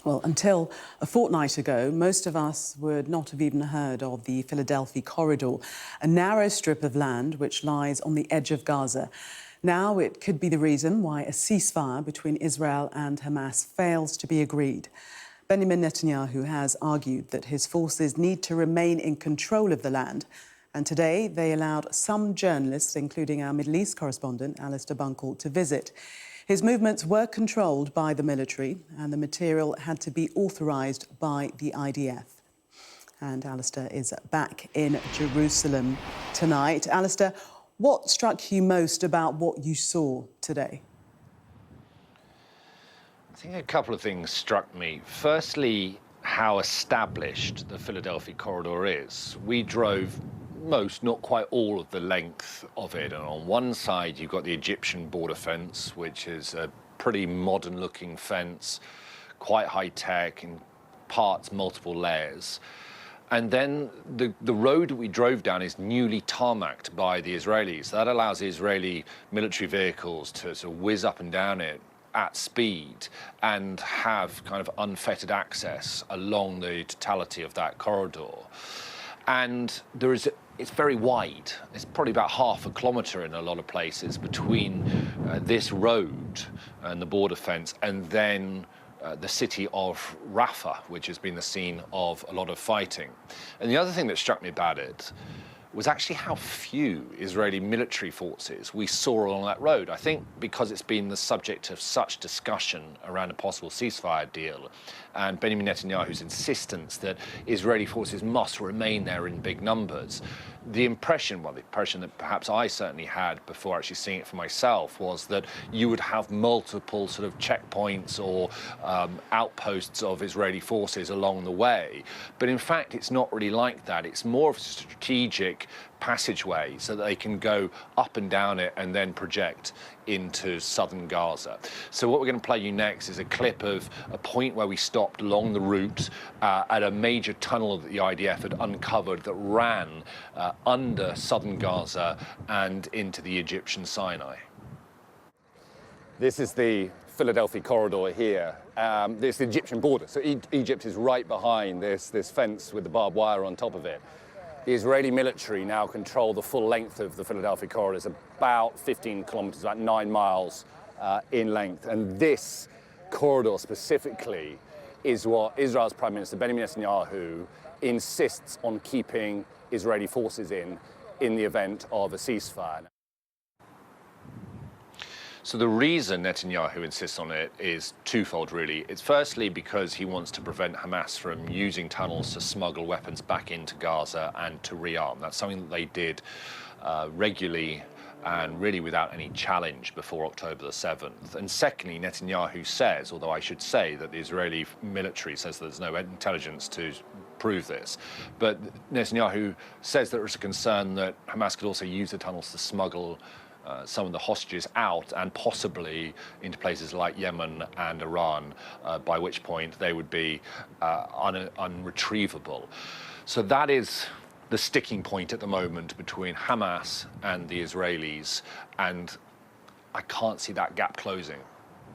Well, until a fortnight ago, most of us would not have even heard of the Philadelphi Corridor, a narrow strip of land which lies on the edge of Gaza. Now it could be the reason why a ceasefire between Israel and Hamas fails to be agreed. Benjamin Netanyahu has argued that his forces need to remain in control of the land. And today they allowed some journalists, including our Middle East correspondent, Alistair Bunkle, to visit. His movements were controlled by the military and the material had to be authorised by the IDF. And Alistair is back in Jerusalem tonight. Alistair, what struck you most about what you saw today? I think a couple of things struck me. Firstly, how established the Philadelphi Corridor is. We drove most, not quite all, of the length of it. And on one side, you've got the Egyptian border fence, which is a pretty modern-looking fence, quite high-tech, in parts, multiple layers. And then the road that we drove down is newly tarmacked by the Israelis. That allows Israeli military vehicles to sort of whiz up and down it at speed and have kind of unfettered access along the totality of that corridor. And it's very wide. It's probably about half a kilometre in a lot of places between this road and the border fence and then the city of Rafah, which has been the scene of a lot of fighting. And the other thing that struck me about it was actually how few Israeli military forces we saw along that road. I think because it's been the subject of such discussion around a possible ceasefire deal and Benjamin Netanyahu's insistence that Israeli forces must remain there in big numbers, the impression that perhaps I certainly had before actually seeing it for myself was that you would have multiple sort of checkpoints or outposts of Israeli forces along the way. But in fact, it's not really like that. It's more of a strategic passageway so that they can go up and down it and then project into southern Gaza. So what we're going to play you next is a clip of a point where we stopped along the route at a major tunnel that the IDF had uncovered that ran under southern Gaza and into the Egyptian Sinai. This is the Philadelphi Corridor here. This is the Egyptian border. So Egypt is right behind this fence with the barbed wire on top of it. The Israeli military now control the full length of the Philadelphia Corridor. It's about 15 kilometers, about 9 miles in length. And this corridor specifically is what Israel's Prime Minister Benjamin Netanyahu insists on keeping Israeli forces in the event of a ceasefire. So the reason Netanyahu insists on it is twofold, really. It's firstly because he wants to prevent Hamas from using tunnels to smuggle weapons back into Gaza and to rearm. That's something that they did regularly and really without any challenge before October the 7th. And secondly, Netanyahu says, although I should say that the Israeli military says that there's no intelligence to prove this, but Netanyahu says there is a concern that Hamas could also use the tunnels to smuggle some of the hostages out and possibly into places like Yemen and Iran, by which point they would be unretrievable. So that is the sticking point at the moment between Hamas and the Israelis, and I can't see that gap closing.